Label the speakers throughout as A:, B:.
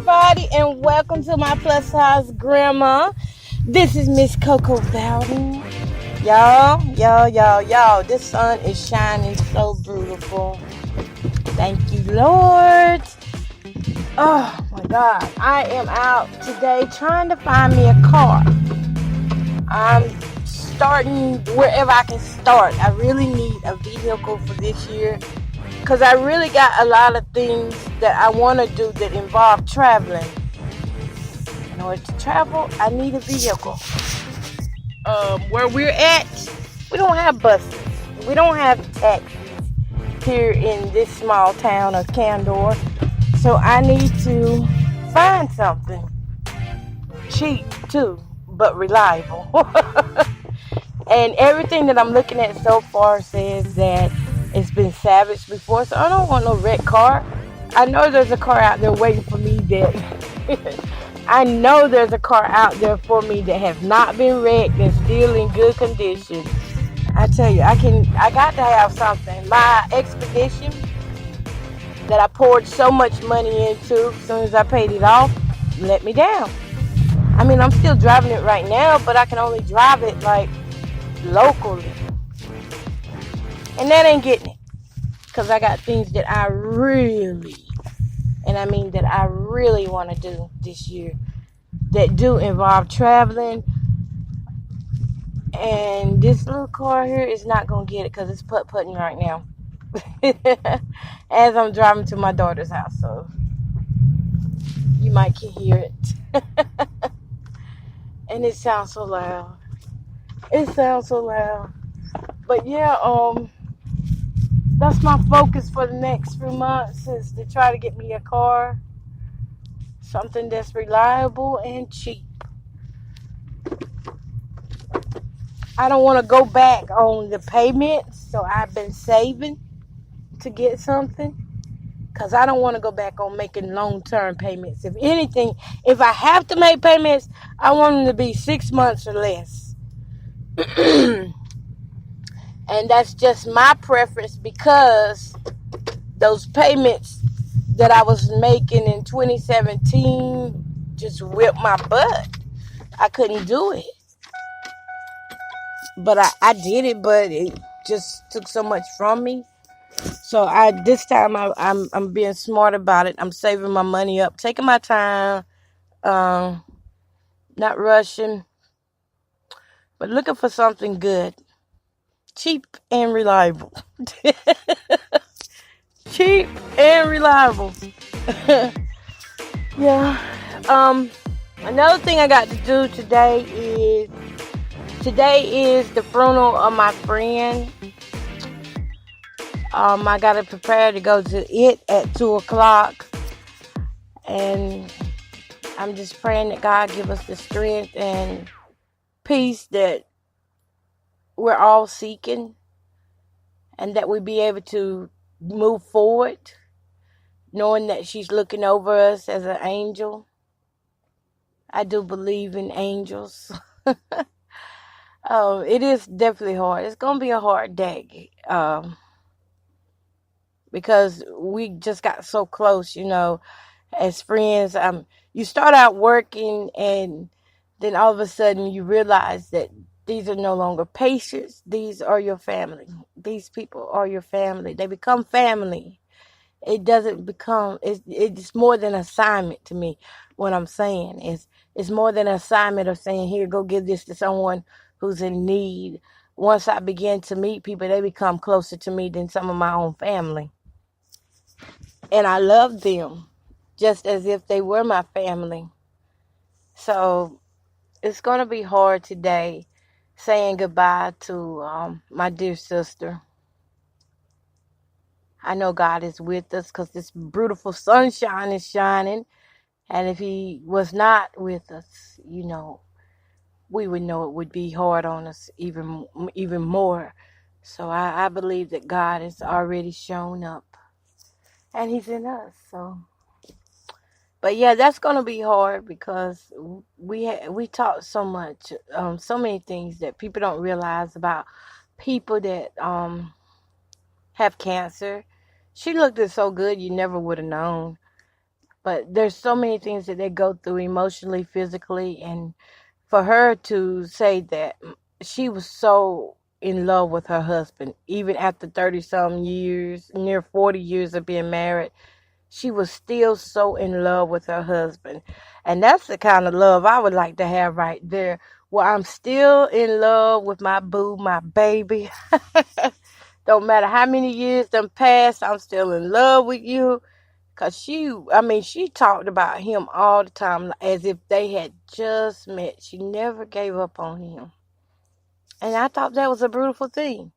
A: everybody, and welcome to my plus size grandma. This is Miss Coco Bowden. Y'all. This sun is shining so beautiful. Thank you, Lord. Oh my God. I am out today trying to find me a car. I'm starting wherever I can start. I really need a vehicle for this year because I really got a lot of things that I want to do that involve traveling. In order to travel, I need a vehicle. Where we're at, we don't have buses. We don't have taxis here in this small town of Candor. So I need to find something cheap too, but reliable. And everything that I'm looking at so far says that it's been salvaged before, so I don't want no wrecked car. I know there's a car out there waiting for me that I know there's a car out there for me that has not been wrecked and still in good condition. I tell you, I got to have something. My Expedition that I poured so much money into, as soon as I paid it off, let me down. I mean, I'm still driving it right now, but I can only drive it like locally. And that ain't getting it. Because I got things that I really want to do this year that do involve traveling. And this little car here is not going to get it because it's putt-putting right now. As I'm driving to my daughter's house. So you might can hear it. And it sounds so loud. But yeah, that's my focus for the next few months is to try to get me a car. Something that's reliable and cheap. I don't want to go back on the payments, so I've been saving to get something. Because I don't want to go back on making long-term payments. If anything, if I have to make payments, I want them to be 6 months or less. And that's just my preference because those payments that I was making in 2017 just whipped my butt. I couldn't do it. But I did it, but it just took so much from me. So this time I'm being smart about it. I'm saving my money up, taking my time, not rushing, but looking for something good, cheap and reliable. Cheap and reliable. Yeah. Another thing I got to do today is the funeral of my friend. I got to prepare to go to it at 2 o'clock. And I'm just praying that God give us the strength and peace that we're all seeking. And that we be able to move forward. Knowing that she's looking over us as an angel. I do believe in angels. It is definitely hard. It's going to be a hard day. Because we just got so close, as friends. You start out working and then all of a sudden you realize that these are no longer patients. These are your family. These people are your family. They become family. It doesn't become, it's more than an assignment to me. What I'm saying is, it's more than an assignment of saying, here, go give this to someone who's in need. Once I begin to meet people, they become closer to me than some of my own family. And I love them just as if they were my family. So it's going to be hard today saying goodbye to my dear sister. I know God is with us because this beautiful sunshine is shining. And if he was not with us, we would know it would be hard on us even more. So I believe that God has already shown up. And he's in us. But yeah, that's going to be hard because we talk so much, so many things that people don't realize about people that have cancer. She looked so good you never would have known. But there's so many things that they go through emotionally, physically, and for her to say that she was so in love with her husband, even after 30 some years, near 40 years of being married, she was still so in love with her husband. And that's the kind of love I would like to have right there, where I'm still in love with my boo, my baby. Don't matter how many years done passed, I'm still in love with you. Cause she talked about him all the time as if they had just met. She never gave up on him. And I thought that was a beautiful thing.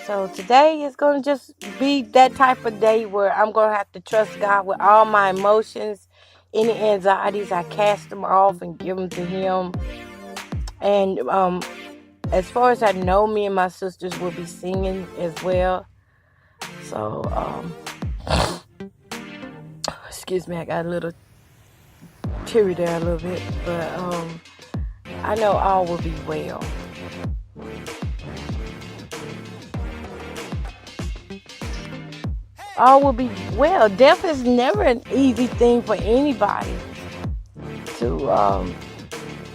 A: So today is going to just be that type of day where I'm going to have to trust God with all my emotions. Any anxieties, I cast them off and give them to him. And as far as I know, me and my sisters will be singing as well. So, excuse me, I got a little teary there a little bit. But I know all will be well. All will be well. Death is never an easy thing for anybody to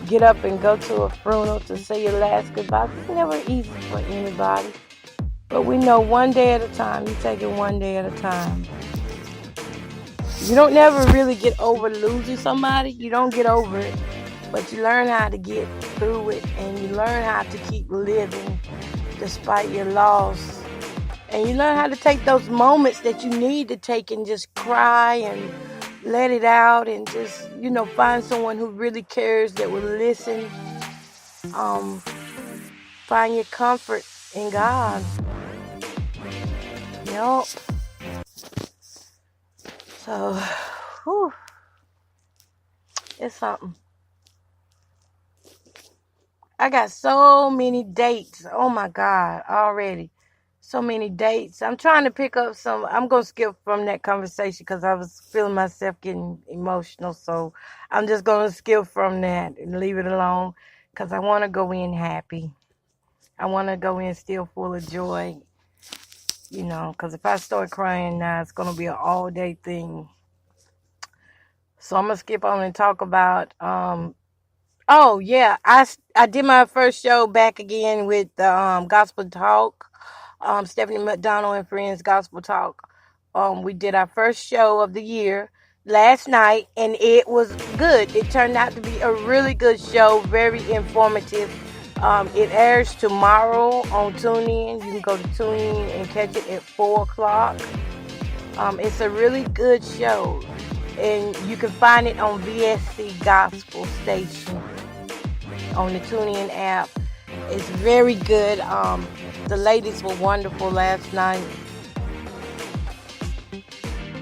A: get up and go to a funeral to say your last goodbye. It's never easy for anybody. But we know one day at a time. You take it one day at a time. You don't never really get over losing somebody. You don't get over it. But you learn how to get through it. And you learn how to keep living despite your loss. And you learn how to take those moments that you need to take and just cry and let it out and just, find someone who really cares that will listen. Find your comfort in God. Yup. So, whew, it's something. I got so many dates. Oh my God, already. So many dates. I'm trying to pick up some. I'm going to skip from that conversation because I was feeling myself getting emotional. So I'm just going to skip from that and leave it alone because I want to go in happy. I want to go in still full of joy, because if I start crying now, it's going to be an all-day thing. So I'm going to skip on and talk about, oh, yeah, I did my first show back again with Gospel Talk. Stephanie McDonald and Friends Gospel Talk. We did our first show of the year last night, and it was good. It turned out to be a really good show, very informative. It airs tomorrow on TuneIn. You can go to TuneIn and catch it at 4 o'clock. It's a really good show, and you can find it on VSC Gospel Station on the TuneIn app. It's very good. The ladies were wonderful last night.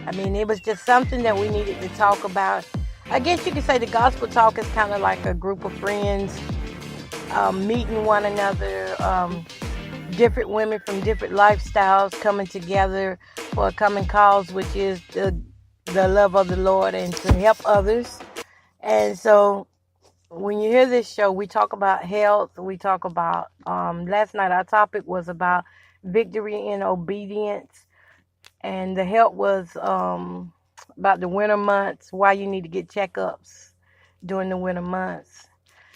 A: I mean, it was just something that we needed to talk about. I guess you could say the Gospel Talk is kind of like a group of friends meeting one another, different women from different lifestyles coming together for a common cause, which is the love of the Lord and to help others. And so when you hear this show, we talk about health. We talk about, last night our topic was about victory in obedience. And the help was about the winter months, why you need to get checkups during the winter months.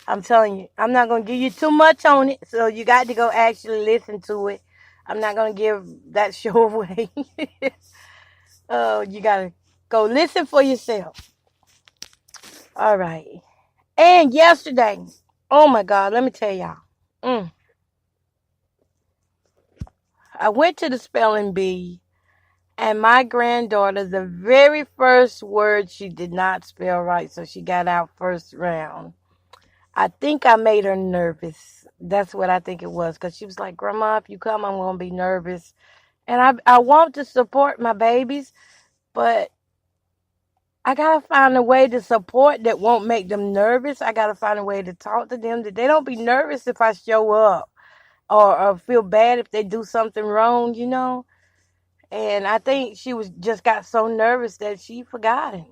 A: I'm telling you, I'm not going to give you too much on it. So you got to go actually listen to it. I'm not going to give that show away. You got to go listen for yourself. All right. And yesterday, oh my God, let me tell y'all. I went to the spelling bee, and my granddaughter, the very first word she did not spell right, so she got out first round. I think I made her nervous. That's what I think it was, because she was like, Grandma, if you come, I'm going to be nervous. And I want to support my babies, but I got to find a way to support that won't make them nervous. I got to find a way to talk to them that they don't be nervous if I show up or feel bad if they do something wrong, And I think she just got so nervous that she forgot it.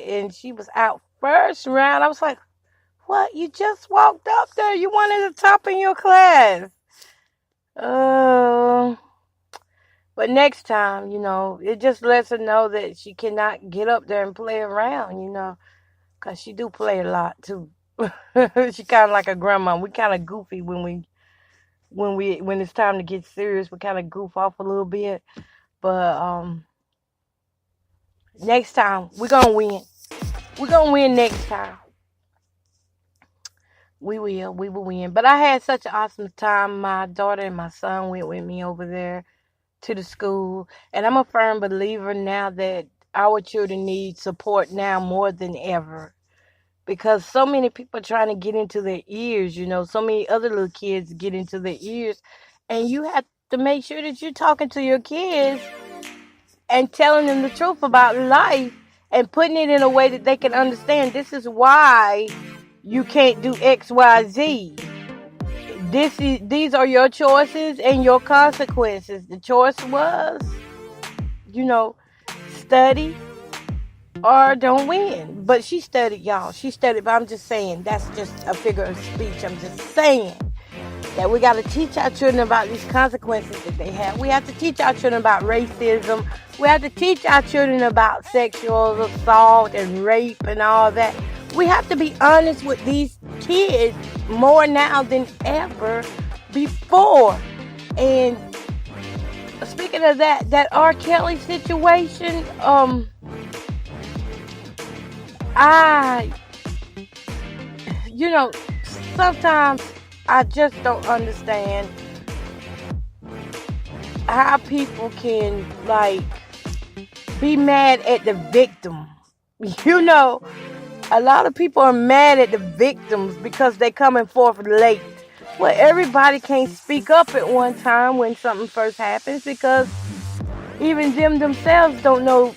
A: And she was out first round. I was like, what? You just walked up there. You wanted the top in your class. But next time, it just lets her know that she cannot get up there and play around, because she do play a lot too. She kind of like a grandma. We kind of goofy when it's time to get serious. We kind of goof off a little bit. But next time we're gonna win. We're gonna win next time. We will win. But I had such an awesome time. My daughter and my son went with me over there to the school, and I'm a firm believer now that our children need support now more than ever, because so many people are trying to get into their ears. So many other little kids get into their ears, and you have to make sure that you're talking to your kids and telling them the truth about life and putting it in a way that they can understand. This is why you can't do X, Y, Z. These are your choices and your consequences. The choice was, study or don't win. But she studied, y'all. She studied, but I'm just saying, that's just a figure of speech. I'm just saying that we got to teach our children about these consequences that they have. We have to teach our children about racism. We have to teach our children about sexual assault and rape and all that. We have to be honest with these kids more now than ever before. And speaking of that R. Kelly situation, sometimes I just don't understand how people can, be mad at the victim. A lot of people are mad at the victims because they coming forth late. Well, everybody can't speak up at one time when something first happens, because even them themselves don't know,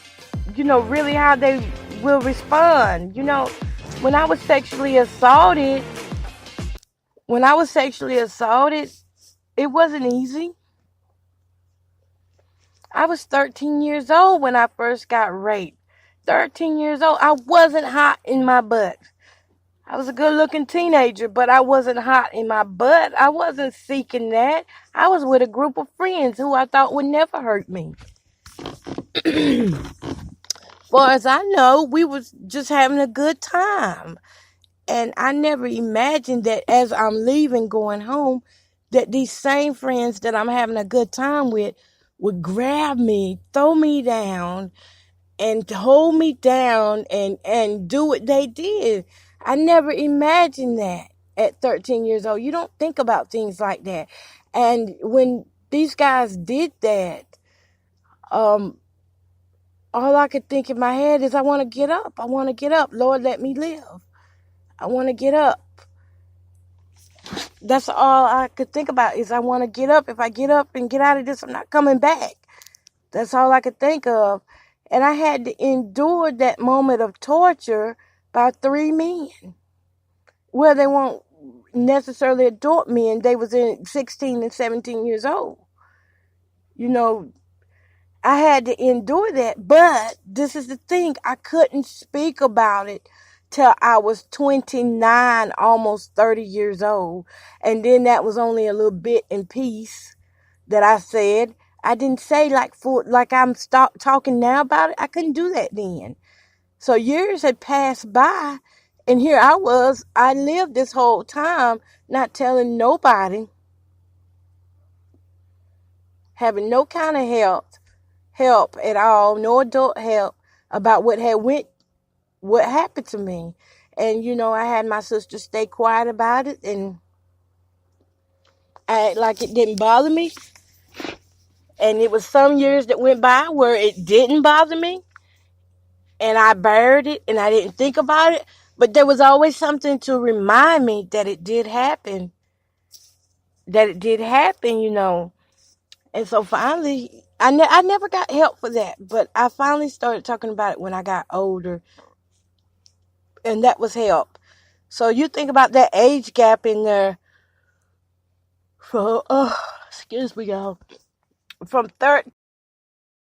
A: really how they will respond. When I was sexually assaulted, it wasn't easy. I was 13 years old when I first got raped. 13 years old. I wasn't hot in my butt. I was a good-looking teenager, but I wasn't hot in my butt. I wasn't seeking that. I was with a group of friends who I thought would never hurt me. Far as I know, we was just having a good time. And I never imagined that as I'm leaving, going home, that these same friends that I'm having a good time with would grab me, throw me down, and hold me down and do what they did. I never imagined that at 13 years old. You don't think about things like that. And when these guys did that, all I could think in my head is, I want to get up. I want to get up. Lord, let me live. I want to get up. That's all I could think about, is I want to get up. If I get up and get out of this, I'm not coming back. That's all I could think of. And I had to endure that moment of torture by 3 men. Well, they weren't necessarily adult men. They was in 16 and 17 years old. I had to endure that. But this is the thing. I couldn't speak about it till I was 29, almost 30 years old. And then that was only a little bit in peace that I said. I didn't say like I'm talking now about it. I couldn't do that then. So years had passed by, and here I was. I lived this whole time not telling nobody, having no kind of help at all, no adult help about what happened to me. And I had my sister stay quiet about it and act like it didn't bother me. And it was some years that went by where it didn't bother me. And I buried it and I didn't think about it. But there was always something to remind me that it did happen. And so finally, I never got help for that. But I finally started talking about it when I got older. And that was help. So you think about that age gap in there. Excuse me, y'all. From